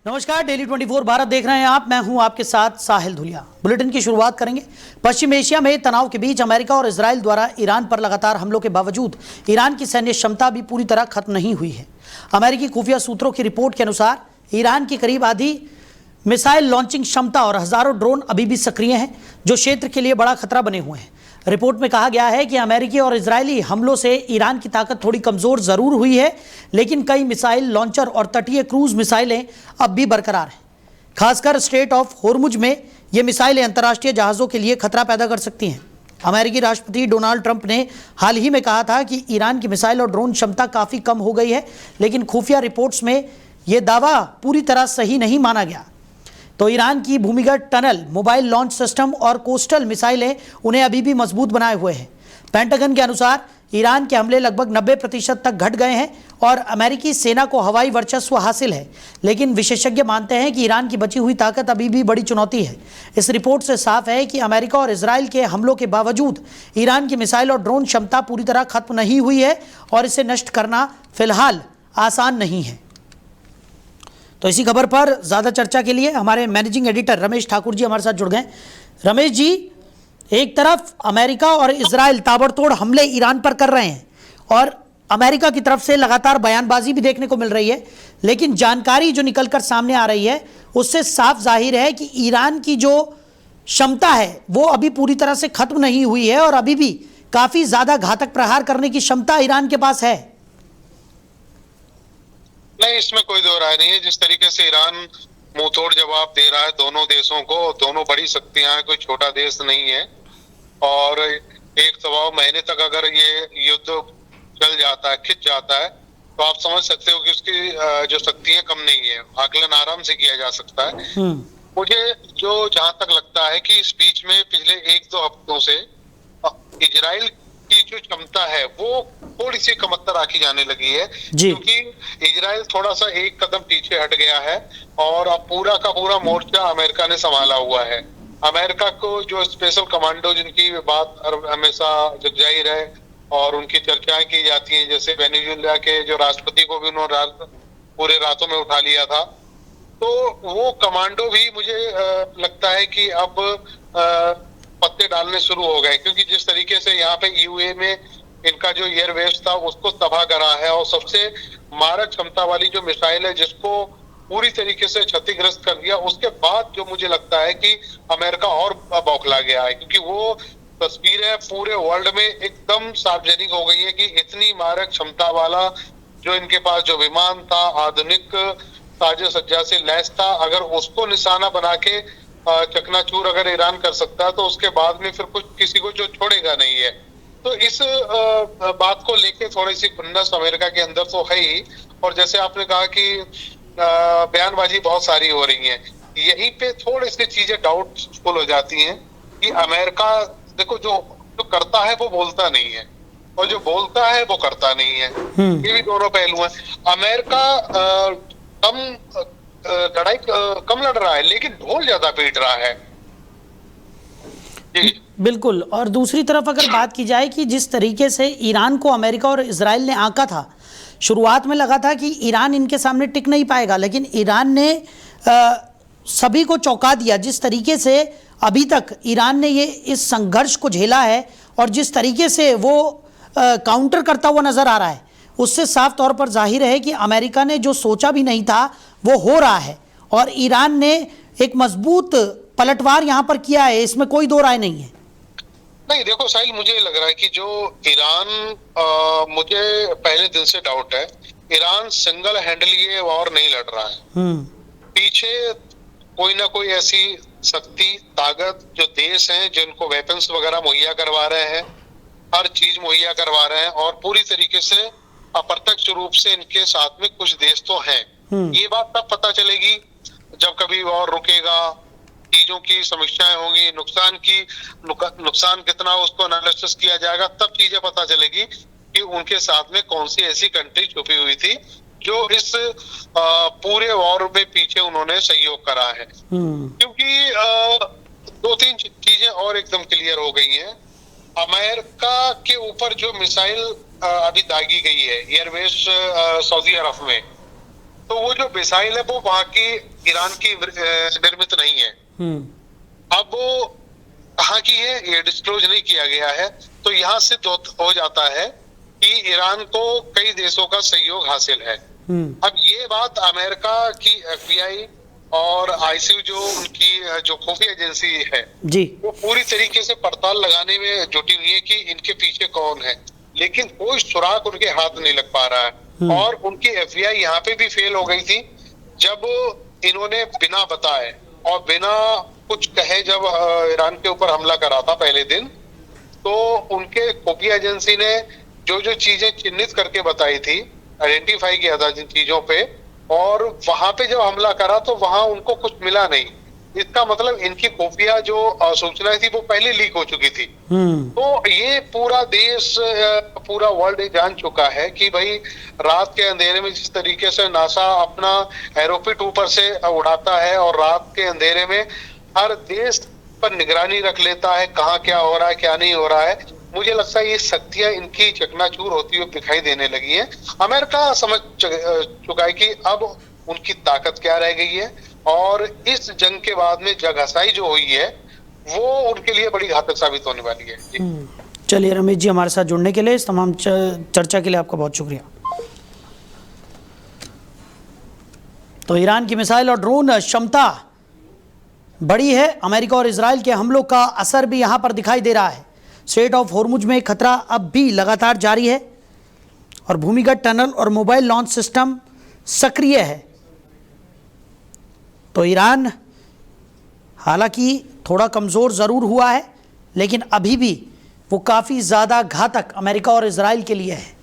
नमस्कार, डेली 24 भारत देख रहे हैं आप। मैं हूं आपके साथ साहिल धुलिया। बुलेटिन की शुरुआत करेंगे। पश्चिम एशिया में तनाव के बीच अमेरिका और इजराइल द्वारा ईरान पर लगातार हमलों के बावजूद ईरान की सैन्य क्षमता भी पूरी तरह खत्म नहीं हुई है। अमेरिकी खुफिया सूत्रों की रिपोर्ट के अनुसार ईरान की करीब आधी मिसाइल लॉन्चिंग क्षमता और हजारों ड्रोन अभी भी सक्रिय हैं, जो क्षेत्र के लिए बड़ा खतरा बने हुए हैं। रिपोर्ट में कहा गया है कि अमेरिकी और इजरायली हमलों से ईरान की ताकत थोड़ी कमजोर जरूर हुई है, लेकिन कई मिसाइल लॉन्चर और तटीय क्रूज मिसाइलें अब भी बरकरार हैं। खासकर स्ट्रेट ऑफ होर्मुज में ये मिसाइलें अंतर्राष्ट्रीय जहाज़ों के लिए खतरा पैदा कर सकती हैं। अमेरिकी राष्ट्रपति डोनाल्ड ट्रंप ने हाल ही में कहा था कि ईरान की मिसाइल और ड्रोन क्षमता काफ़ी कम हो गई है, लेकिन खुफिया रिपोर्ट्स में यह दावा पूरी तरह सही नहीं माना गया। तो ईरान की भूमिगत टनल, मोबाइल लॉन्च सिस्टम और कोस्टल मिसाइलें उन्हें अभी भी मजबूत बनाए हुए हैं। पेंटागन के अनुसार ईरान के हमले लगभग 90% तक घट गए हैं और अमेरिकी सेना को हवाई वर्चस्व हासिल है, लेकिन विशेषज्ञ मानते हैं कि ईरान की बची हुई ताकत अभी भी बड़ी चुनौती है। इस रिपोर्ट से साफ है कि अमेरिका और इजराइल के हमलों के बावजूद ईरान की मिसाइल और ड्रोन क्षमता पूरी तरह खत्म नहीं हुई है और इसे नष्ट करना फिलहाल आसान नहीं है। तो इसी खबर पर ज़्यादा चर्चा के लिए हमारे मैनेजिंग एडिटर रमेश ठाकुर जी हमारे साथ जुड़ गए। रमेश जी, एक तरफ अमेरिका और इजराइल ताबड़तोड़ हमले ईरान पर कर रहे हैं और अमेरिका की तरफ से लगातार बयानबाजी भी देखने को मिल रही है, लेकिन जानकारी जो निकलकर सामने आ रही है उससे साफ जाहिर है कि ईरान की जो क्षमता है वो अभी पूरी तरह से खत्म नहीं हुई है और अभी भी काफ़ी ज़्यादा घातक प्रहार करने की क्षमता ईरान के पास है। नहीं, इसमें कोई दो राय नहीं है। जिस तरीके से ईरान मुंह तोड़ जवाब दे रहा है दोनों देशों को, दोनों बड़ी शक्तियां हैं, कोई छोटा देश नहीं है। और एक सवा महीने तक अगर ये युद्ध चल जाता है, खिंच जाता है, तो आप समझ सकते हो कि उसकी जो शक्तियां कम नहीं है। आकलन आराम से किया जा सकता है। मुझे जो जहां तक लगता है कि इस बीच में पिछले 1-2 हफ्तों से इजराइल की जो क्षमता है वो थोड़ी सी कमतर आकी जाने लगी है, क्योंकि इजराइल थोड़ा सा एक कदम पीछे हट गया है और अब पूरा का पूरा मोर्चा अमेरिका ने संभाला हुआ है। अमेरिका को जो स्पेशल कमांडो जिनकी बात हमेशा जाहिर है और उनकी चर्चाएं की जाती हैं, जैसे वेनेजुएला के जो राष्ट्रपति को भी उन्होंने पूरे रातों में उठा लिया था, तो वो कमांडो भी मुझे लगता है कि अब पत्ते डालने शुरू हो गए, क्योंकि जिस तरीके से यहाँ पे यूए में इनका जो एयरवेव्स था उसको तबाह करा है और सबसे मारक क्षमता वाली जो मिसाइल है जिसको पूरी तरीके से क्षतिग्रस्त कर दिया, उसके बाद जो मुझे लगता है कि अमेरिका और बौखला गया है, क्योंकि वो तस्वीरें पूरे वर्ल्ड में एकदम सार्वजनिक हो गई है कि इतनी मारक क्षमता वाला जो इनके पास जो विमान था, आधुनिक साजे सज्जा से लैस था, अगर उसको निशाना बना के चकनाचूर अगर ईरान कर सकता है तो उसके बाद में फिर कुछ किसी को जो छोड़ेगा नहीं है। तो इस बात को लेके थोड़ी सी खुन्नस अमेरिका के अंदर तो है ही। और जैसे आपने कहा कि बयानबाजी बहुत सारी हो रही है, यहीं पे थोड़ी सी चीजें डाउटफुल हो जाती हैं कि अमेरिका देखो जो करता है वो बोलता नहीं है और जो बोलता है वो करता नहीं है। ये भी दोनों पहलू हैं। अमेरिका लड़ाई कम लड़ रहा है, लेकिन ढोल ज्यादा पीट रहा है। बिल्कुल। और दूसरी तरफ अगर बात की जाए कि जिस तरीके से ईरान को अमेरिका और इजराइल ने आंका था, शुरुआत में लगा था कि ईरान इनके सामने टिक नहीं पाएगा, लेकिन ईरान ने सभी को चौंका दिया। जिस तरीके से अभी तक ईरान ने ये इस संघर्ष को झेला है और जिस तरीके से वो काउंटर करता हुआ नजर आ रहा है, उससे साफ तौर पर जाहिर है कि अमेरिका ने जो सोचा भी नहीं था वो हो रहा है और ईरान ने एक मजबूत पलटवार यहां पर किया है। इसमें कोई दो राय नहीं है। नहीं, देखो साहिल, मुझे लग रहा है कि जो ईरान मुझे पहले दिन से डाउट है, ईरान सिंगल हैंडल ये वॉर नहीं लड़ रहा है। पीछे कोई ना कोई ऐसी शक्ति, ताकत, जो देश हैं जिनको वेपन्स वगैरह मुहैया करवा रहे हैं, हर चीज मुहैया करवा रहे हैं और पूरी तरीके से अप्रत्यक्ष रूप से इनके साथ में कुछ देश तो हैं। ये बात तब पता चलेगी जब कभी वॉर रुकेगा, चीजों की समीक्षाएं होंगी, नुकसान कितना उसको एनालिसिस किया जाएगा, तब चीजें पता चलेगी कि उनके साथ में कौन सी ऐसी कंट्री छुपी हुई थी जो इस पूरे वॉर में पीछे उन्होंने सहयोग करा है। क्योंकि 2-3 चीजें और एकदम क्लियर हो गई हैं। अमेरिका के ऊपर जो मिसाइल अभी दागी गई है एयरवेस सऊदी अरब में, तो वो जो मिसाइल है वो वहां की ईरान की निर्मित नहीं है। अब वो कहाँ की है ये डिस्क्लोज नहीं किया गया है, तो यहाँ से हो जाता है कि ईरान को कई देशों का सहयोग हासिल है। अब ये बात अमेरिका की FBI और ICU जो उनकी जो खुफिया एजेंसी है जी, वो पूरी तरीके से पड़ताल लगाने में जुटी हुई है कि इनके पीछे कौन है, लेकिन कोई सुराग उनके हाथ नहीं लग पा रहा है। और उनकी FBI यहाँ पे भी फेल हो गई थी जब इन्होंने बिना बताए और बिना कुछ कहे जब ईरान के ऊपर हमला करा था पहले दिन, तो उनके खुफिया एजेंसी ने जो जो चीजें चिन्हित करके बताई थी, आइडेंटिफाई किया था जिन चीजों पे, और वहां पे जब हमला करा तो वहां उनको कुछ मिला नहीं। इसका मतलब इनकी खुफिया जो सूचनाएं थी वो पहले लीक हो चुकी थी। तो ये पूरा देश, पूरा वर्ल्ड जान चुका है कि भाई रात के अंधेरे में जिस तरीके से नासा अपना एरोप्लेन ऊपर से उड़ाता है और रात के अंधेरे में हर देश पर निगरानी रख लेता है कहाँ क्या हो रहा है क्या नहीं हो रहा है, मुझे लगता है ये शक्तियां इनकी चकनाचूर होती हुई दिखाई देने लगी है। अमेरिका समझ चुका है कि अब उनकी ताकत क्या रह गई है, और इस जंग के बाद में जगहसाई जो हुई है वो उनके लिए बड़ी घातक साबित होने वाली है। चलिए रमेश जी, हमारे साथ जुड़ने के लिए, इस तमाम चर्चा के लिए आपका बहुत शुक्रिया। तो ईरान की मिसाइल और ड्रोन क्षमता बड़ी है। अमेरिका और इजराइल के हमलों का असर भी यहां पर दिखाई दे रहा है। स्ट्रेट ऑफ हॉर्मुज में खतरा अब भी लगातार जारी है और भूमिगत टनल और मोबाइल लॉन्च सिस्टम सक्रिय है। तो ईरान हालांकि थोड़ा कमज़ोर ज़रूर हुआ है, लेकिन अभी भी वो काफ़ी ज़्यादा घातक अमेरिका और इजराइल के लिए है।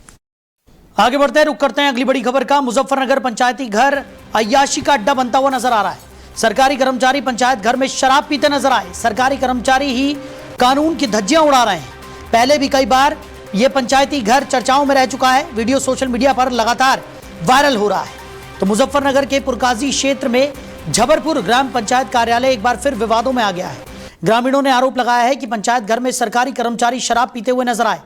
आगे बढ़ते हैं, रुक करते हैं अगली बड़ी खबर का। मुजफ्फरनगर पंचायती घर अय्याशी का अड्डा बनता हुआ नजर आ रहा है। सरकारी कर्मचारी पंचायत घर में शराब पीते नजर आए। सरकारी कर्मचारी ही कानून की धज्जियां उड़ा रहे हैं। पहले भी कई बार यह पंचायती घर चर्चाओं में रह चुका है। वीडियो सोशल मीडिया पर लगातार वायरल हो रहा है। तो मुजफ्फरनगर के पुरकाजी क्षेत्र में झबरपुर ग्राम पंचायत कार्यालय एक बार फिर विवादों में आ गया है। ग्रामीणों ने आरोप लगाया है कि पंचायत घर में सरकारी कर्मचारी शराब पीते हुए नजर आए,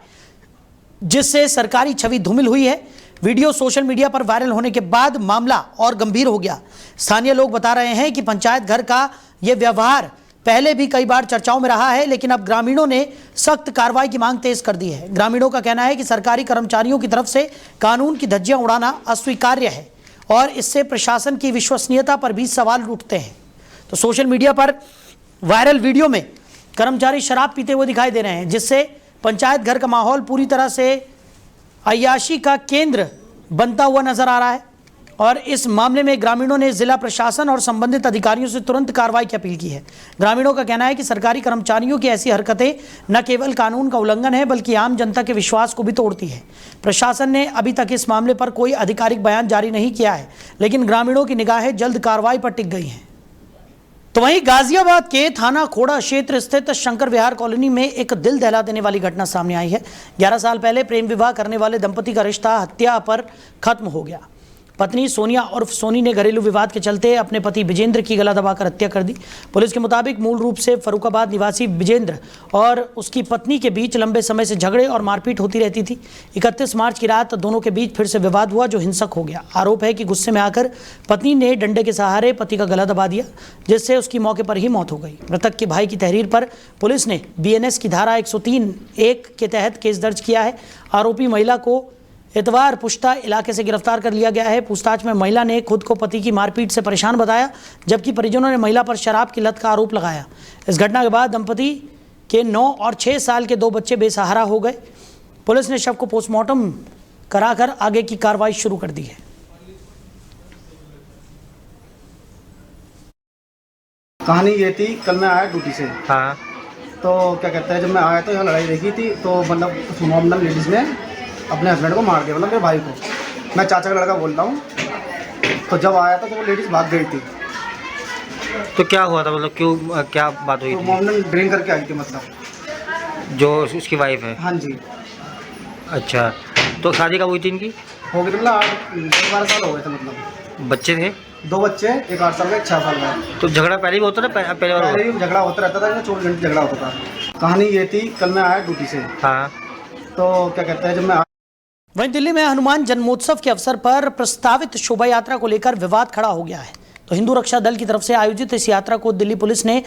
जिससे सरकारी छवि धूमिल हुई है। वीडियो सोशल मीडिया पर वायरल होने के बाद मामला और गंभीर हो गया। स्थानीय लोग बता रहे हैं कि पंचायत घर का यह व्यवहार पहले भी कई बार चर्चाओं में रहा है, लेकिन अब ग्रामीणों ने सख्त कार्रवाई की मांग तेज कर दी है। ग्रामीणों का कहना है कि सरकारी कर्मचारियों की तरफ से कानून की धज्जियां उड़ाना अस्वीकार्य है और इससे प्रशासन की विश्वसनीयता पर भी सवाल उठते हैं। तो सोशल मीडिया पर वायरल वीडियो में कर्मचारी शराब पीते हुए दिखाई दे रहे हैं, जिससे पंचायत घर का माहौल पूरी तरह से अय्याशी का केंद्र बनता हुआ नजर आ रहा है। और इस मामले में ग्रामीणों ने जिला प्रशासन और संबंधित अधिकारियों से तुरंत कार्रवाई की अपील की है। ग्रामीणों का कहना है कि सरकारी कर्मचारियों की ऐसी हरकतें न केवल कानून का उल्लंघन है, बल्कि आम जनता के विश्वास को भी तोड़ती है। प्रशासन ने अभी तक इस मामले पर कोई आधिकारिक बयान जारी नहीं किया है, लेकिन ग्रामीणों की निगाहें जल्द कार्रवाई पर टिक गई हैं। तो वहीं गाजियाबाद के थाना खोड़ा क्षेत्र स्थित शंकर विहार कॉलोनी में एक दिल दहला देने वाली घटना सामने आई है। 11 साल पहले प्रेम विवाह करने वाले दंपति का रिश्ता हत्या पर खत्म हो गया। पत्नी सोनिया उर्फ सोनी ने घरेलू विवाद के चलते अपने पति विजेंद्र की गला दबाकर हत्या कर दी। पुलिस के मुताबिक मूल रूप से फरुखाबाद निवासी विजेंद्र और उसकी पत्नी के बीच लंबे समय से झगड़े और मारपीट होती रहती थी। 31 मार्च की रात दोनों के बीच फिर से विवाद हुआ, जो हिंसक हो गया। आरोप है कि गुस्से में आकर पत्नी ने डंडे के सहारे पति का गला दबा दिया, जिससे उसकी मौके पर ही मौत हो गई। मृतक के भाई की तहरीर पर पुलिस ने BNS की धारा 103(1) के तहत केस दर्ज किया है। आरोपी महिला को इतवार पुश्ता इलाके से गिरफ्तार कर लिया गया है। पूछताछ में महिला ने खुद को पति की मारपीट से परेशान बताया, जबकि परिजनों ने महिला पर शराब की लत का आरोप लगाया। इस घटना के बाद दंपति के 9 और 6 साल के 2 बच्चे बेसहारा हो गए। पुलिस ने शव को पोस्टमार्टम कराकर आगे की कार्रवाई शुरू कर दी है। कहानी ये थी, कल मैं आया ड्यूटी से। हाँ। तो क्या कहते हैं, जब मैं आया तो यहाँ लड़ाई देखी थी, तो मतलब कुछ मॉमडन लेडीज़ ने अपने हस्बैंड को मार दिया, मतलब मेरे भाई को। मैं चाचा का लड़का बोलता हूँ। तो जब आया था तो वो लेडीज़ भाग गई थी। तो क्या हुआ था, मतलब क्यों, क्या बात हुई तो थी? मॉमडन ड्रिंक करके आई थी, मतलब जो उसकी वाइफ है? हाँ जी। अच्छा, तो शादी कब हुई थी इनकी? हो गई, मतलब 12 साल हो गए थे। मतलब बच्चे थे? 2 बच्चे, एक 8 साल का, एक 6 साल का। तो झगड़ा पहले भी होता था? पहले बार पहले भी झगड़ा होता रहता था, 24 घंटे झगड़ा होता था। कहानी ये थी, कल मैं आया ड्यूटी से। हाँ। तो क्या कहते हैं, जब मैं वहीं दिल्ली में हनुमान जन्मोत्सव के अवसर पर प्रस्तावित शोभा यात्रा को लेकर विवाद खड़ा हो गया है। तो हिंदू रक्षा दल की तरफ से आयोजित इस यात्रा को दिल्ली पुलिस ने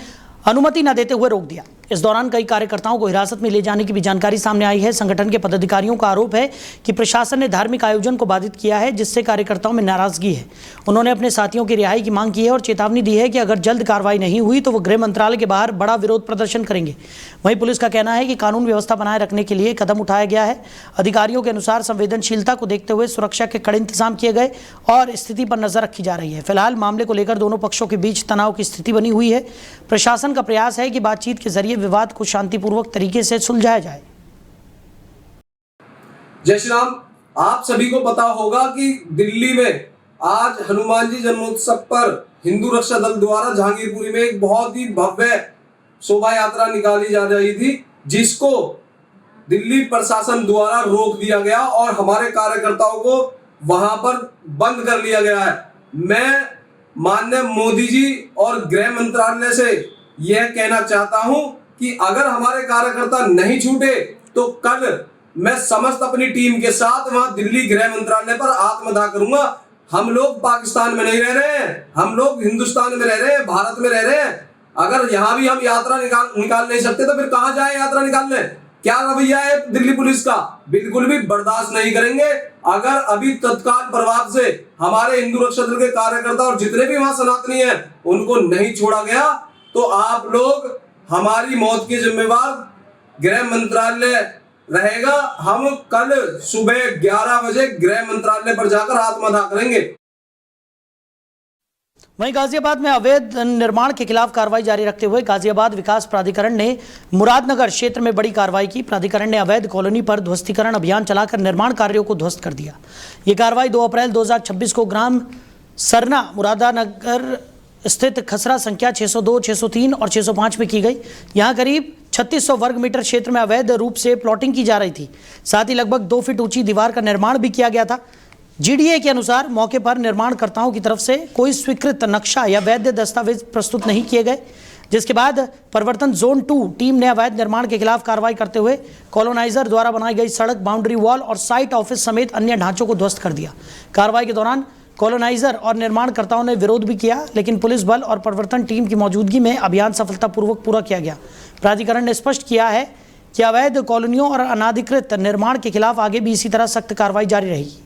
अनुमति न देते हुए रोक दिया। इस दौरान कई कार्यकर्ताओं को हिरासत में ले जाने की भी जानकारी सामने आई है। संगठन के पदाधिकारियों का आरोप है कि प्रशासन ने धार्मिक आयोजन को बाधित किया है, जिससे कार्यकर्ताओं में नाराजगी है। उन्होंने अपने साथियों की रिहाई की मांग की है और चेतावनी दी है कि अगर जल्द कार्रवाई नहीं हुई तो वो गृह मंत्रालय के बाहर बड़ा विरोध प्रदर्शन करेंगे। वहीं पुलिस का कहना है कि कानून व्यवस्था बनाए रखने के लिए कदम उठाया गया है। अधिकारियों के अनुसार संवेदनशीलता को देखते हुए सुरक्षा के कड़े इंतजाम किए गए और स्थिति पर नजर रखी जा रही है। फिलहाल मामले को लेकर दोनों पक्षों के बीच तनाव की स्थिति बनी हुई है। प्रशासन का प्रयास है कि बातचीत के जरिए विवाद को शांतिपूर्वक तरीके से सुलझाया जाए। जय श्री राम। आप सभी को पता होगा कि दिल्ली में आज हनुमान जी जन्मोत्सव पर हिंदू रक्षा दल द्वारा जहांगीरपुरी में एक बहुत ही भव्य शोभा यात्रा निकाली जा रही थी, जिसको दिल्ली प्रशासन द्वारा रोक दिया गया और हमारे कार्यकर्ताओं को वहां पर बंद कर लिया गया है। मैं माननीय मोदी जी और गृह मंत्रालय से यह कहना चाहता हूं कि अगर हमारे कार्यकर्ता नहीं छूटे तो कल मैं समस्त अपनी टीम के साथ वहां दिल्ली गृह मंत्रालय पर आत्मदाह करूंगा। हम लोग पाकिस्तान में नहीं रह रहे हैं, हम लोग हिंदुस्तान में रह रहे हैं, भारत में रह रहे हैं। अगर यहां भी हम यात्रा निकाल नहीं सकते तो फिर कहां जाए यात्रा निकालने? क्या रवैया है दिल्ली पुलिस का? बिल्कुल भी बर्दाश्त नहीं करेंगे। अगर अभी तत्काल प्रभाव से हमारे हिंदू रक्षा दल के कार्यकर्ता और जितने भी वहां सनातनी हैं उनको नहीं छोड़ा गया तो आप लोग हमारी मौत के जिम्मेवार गृह मंत्रालय रहेगा। हम कल सुबह 11 बजे गृह मंत्रालय पर जाकर आत्मदाह करेंगे। वहीं गाजियाबाद में अवैध निर्माण के खिलाफ कार्रवाई जारी रखते हुए गाजियाबाद विकास प्राधिकरण ने मुरादनगर क्षेत्र में बड़ी कार्रवाई की। प्राधिकरण ने अवैध कॉलोनी पर ध्वस्तीकरण अभियान चलाकर निर्माण कार्यों को ध्वस्त कर दिया। ये कार्रवाई 2 अप्रैल 2026 को ग्राम सरना मुरादानगर स्थित खसरा संख्या 602, 603 और 605 में की गई। यहाँ करीब 3600 वर्ग मीटर क्षेत्र में अवैध रूप से प्लॉटिंग की जा रही थी। साथ ही लगभग 2 फीट ऊंची दीवार का निर्माण भी किया गया था। जीडीए के अनुसार मौके पर निर्माणकर्ताओं की तरफ से कोई स्वीकृत नक्शा या वैध दस्तावेज प्रस्तुत नहीं किए गए, जिसके बाद परिवर्तन जोन 2 टीम ने अवैध निर्माण के खिलाफ कार्रवाई करते हुए कॉलोनाइजर द्वारा बनाई गई सड़क, बाउंड्री वॉल और साइट ऑफिस समेत अन्य ढांचों को ध्वस्त कर दिया। कार्रवाई के दौरान कॉलोनाइजर और निर्माणकर्ताओं ने विरोध भी किया, लेकिन पुलिस बल और परिवर्तन टीम की मौजूदगी में अभियान सफलतापूर्वक पूरा किया गया। प्राधिकरण ने स्पष्ट किया है कि अवैध कॉलोनियों और अनाधिकृत निर्माण के खिलाफ आगे भी इसी तरह सख्त कार्रवाई जारी रहेगी।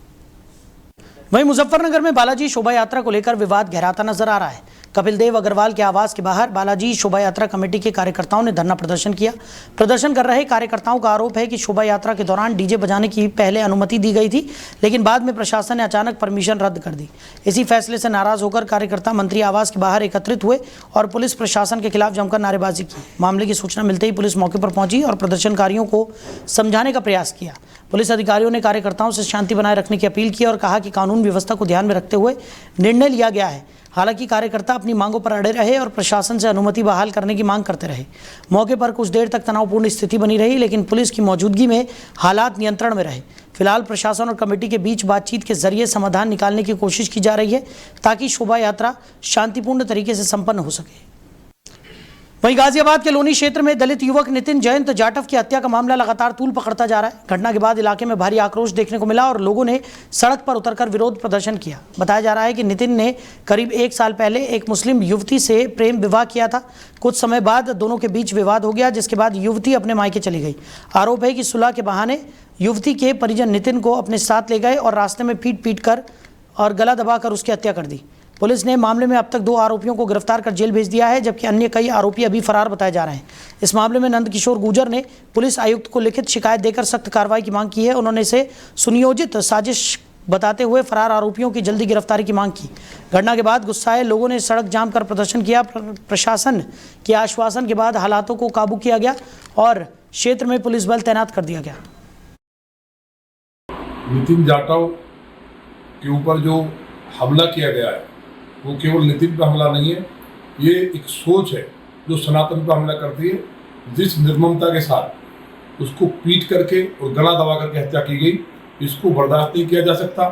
वहीं मुजफ्फरनगर में बालाजी शोभा यात्रा को लेकर विवाद गहराता नजर आ रहा है। कपिल देव अग्रवाल के आवास के बाहर बालाजी शोभा यात्रा कमेटी के कार्यकर्ताओं ने धरना प्रदर्शन किया। प्रदर्शन कर रहे कार्यकर्ताओं का आरोप है कि शोभा यात्रा के दौरान डीजे बजाने की पहले अनुमति दी गई थी, लेकिन बाद में प्रशासन ने अचानक परमिशन रद्द कर दी। इसी फैसले से नाराज होकर कार्यकर्ता मंत्री आवास के बाहर एकत्रित हुए और पुलिस प्रशासन के खिलाफ जमकर नारेबाजी की। मामले की सूचना मिलते ही पुलिस मौके पर पहुंची और प्रदर्शनकारियों को समझाने का प्रयास किया। पुलिस अधिकारियों ने कार्यकर्ताओं से शांति बनाए रखने की अपील की और कहा कि कानून व्यवस्था को ध्यान में रखते हुए निर्णय लिया गया है। हालांकि कार्यकर्ता अपनी मांगों पर अड़े रहे और प्रशासन से अनुमति बहाल करने की मांग करते रहे। मौके पर कुछ देर तक तनावपूर्ण स्थिति बनी रही, लेकिन पुलिस की मौजूदगी में हालात नियंत्रण में रहे। फिलहाल प्रशासन और कमेटी के बीच बातचीत के जरिए समाधान निकालने की कोशिश की जा रही है ताकि शोभा यात्रा शांतिपूर्ण तरीके से संपन्न हो सके। वहीं गाजियाबाद के लोनी क्षेत्र में दलित युवक नितिन जयंत जाटव की हत्या का मामला लगातार तूल पकड़ता जा रहा है। घटना के बाद इलाके में भारी आक्रोश देखने को मिला और लोगों ने सड़क पर उतरकर विरोध प्रदर्शन किया। बताया जा रहा है कि नितिन ने करीब 1 साल पहले एक मुस्लिम युवती से प्रेम विवाह किया था। कुछ समय बाद दोनों के बीच विवाद हो गया, जिसके बाद युवती अपने मायके चली गई। आरोप है कि सुलह के बहाने युवती के परिजन नितिन को अपने साथ ले गए और रास्ते में पीट कर और गला दबाकर उसकी हत्या कर दी। पुलिस ने मामले में अब तक 2 आरोपियों को गिरफ्तार कर जेल भेज दिया है, जबकि अन्य कई आरोपी अभी फरार बताए जा रहे हैं। इस मामले में नंदकिशोर गुर्जर ने पुलिस आयुक्त को लिखित शिकायत देकर सख्त कार्रवाई की मांग की है। उन्होंने इसे सुनियोजित साजिश बताते हुए फरार आरोपियों की जल्दी गिरफ्तारी की मांग की। घटना के बाद गुस्साए लोगों ने सड़क जाम कर प्रदर्शन किया। प्रशासन के आश्वासन के बाद हालातों को काबू किया गया और क्षेत्र में पुलिस बल तैनात कर दिया गया। नितिन जाटव के ऊपर जो हमला किया गया है वो केवल नितिन पर हमला नहीं है, ये एक सोच है जो सनातन पर हमला करती है। जिस निर्ममता के साथ उसको पीट करके और गला दबा करके हत्या की गई, इसको बर्दाश्त नहीं किया जा सकता।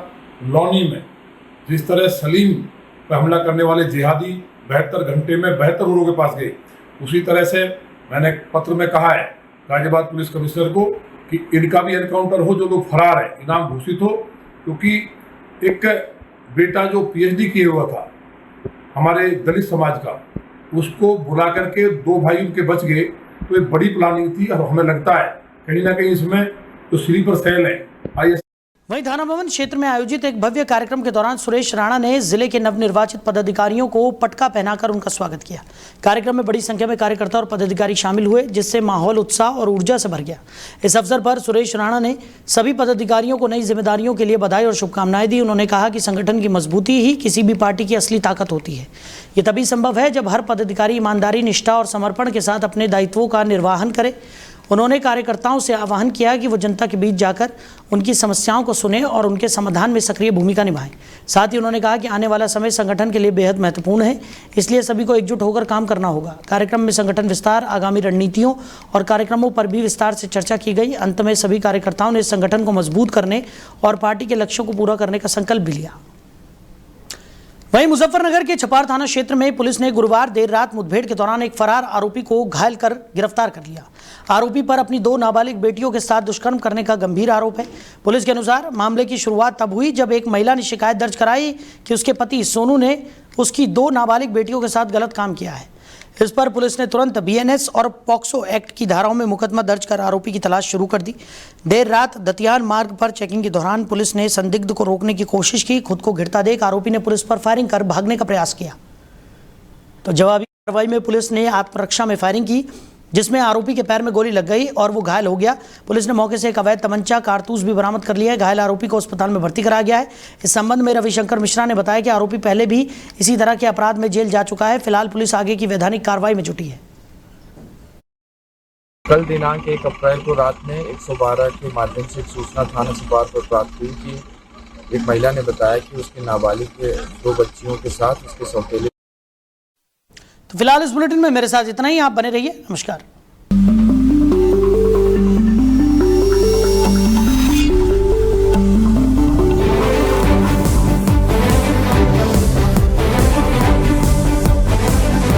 लौनी में जिस तरह सलीम पर हमला करने वाले जिहादी 72 घंटे में 72 लोगों के पास गए, उसी तरह से मैंने पत्र में कहा है गाजियाबाद पुलिस कमिश्नर को कि इनका भी एनकाउंटर हो, जो लोग फरार है इनाम घोषित हो, क्योंकि एक बेटा जो PhD किए हुआ था हमारे दलित समाज का, उसको बुला करके 2 भाई उनके बच गए। तो एक बड़ी प्लानिंग थी और हमें लगता है कहीं ना कहीं इसमें जो स्लीपर सेल है वहीं थाना भवन क्षेत्र में आयोजित एक भव्य कार्यक्रम के दौरान सुरेश राणा ने जिले के नवनिर्वाचित पदाधिकारियों को पटका पहनाकर उनका स्वागत किया। कार्यक्रम में बड़ी संख्या में कार्यकर्ता और पदाधिकारी शामिल हुए, जिससे माहौल उत्साह और ऊर्जा से भर गया। इस अवसर पर सुरेश राणा ने सभी पदाधिकारियों को नई जिम्मेदारियों के लिए बधाई और शुभकामनाएं दी। उन्होंने कहा कि संगठन की मजबूती ही किसी भी पार्टी की असली ताकत होती है। ये तभी संभव है जब हर पदाधिकारी ईमानदारी, निष्ठा और समर्पण के साथ अपने दायित्वों का निर्वहन करे। उन्होंने कार्यकर्ताओं से आह्वान किया कि वो जनता के बीच जाकर उनकी समस्याओं को सुने और उनके समाधान में सक्रिय भूमिका निभाएं। साथ ही उन्होंने कहा कि आने वाला समय संगठन के लिए बेहद महत्वपूर्ण है, इसलिए सभी को एकजुट होकर काम करना होगा। कार्यक्रम में संगठन विस्तार, आगामी रणनीतियों और कार्यक्रमों पर भी विस्तार से चर्चा की गई। अंत में सभी कार्यकर्ताओं ने संगठन को मजबूत करने और पार्टी के लक्ष्यों को पूरा करने का संकल्प भी लिया। वहीं मुजफ्फरनगर के छपार थाना क्षेत्र में पुलिस ने गुरुवार देर रात मुठभेड़ के दौरान एक फरार आरोपी को घायल कर गिरफ्तार कर लिया। आरोपी पर अपनी 2 नाबालिग बेटियों के साथ दुष्कर्म करने का गंभीर आरोप है। पुलिस के अनुसार मामले की शुरुआत तब हुई जब एक महिला ने शिकायत दर्ज कराई कि उसके पति सोनू ने उसकी 2 नाबालिग बेटियों के साथ गलत काम किया है। इस पर पुलिस ने तुरंत BNS और पॉक्सो एक्ट की धाराओं में मुकदमा दर्ज कर आरोपी की तलाश शुरू कर दी। देर रात दतियान मार्ग पर चेकिंग के दौरान पुलिस ने संदिग्ध को रोकने की कोशिश की। खुद को घिरता देख आरोपी ने पुलिस पर फायरिंग कर भागने का प्रयास किया, तो जवाबी कार्रवाई में पुलिस ने आत्मरक्षा में फायरिंग की, जिसमें आरोपी के पैर में गोली लग गई और वो घायल हो गया। पुलिस ने मौके से एक अवैध तमंचा, कारतूस भी बरामद कर लिया है। घायल आरोपी को अस्पताल में भर्ती कराया गया है। इस संबंध में रविशंकर मिश्रा ने बताया कि आरोपी पहले भी इसी तरह के अपराध में जेल जा चुका है। फिलहाल पुलिस आगे की वैधानिक कार्रवाई में जुटी है। कल दिनांक 1 अप्रैल को रात में 112 के माध्यम से एक सूचना थाना छपार पर प्राप्त हुई कि एक महिला ने बताया कि उसके नाबालिग के 2 बच्चियों के साथ उसके सौतेले। तो फिलहाल इस बुलेटिन में मेरे साथ इतना ही। आप बने रहिए। नमस्कार।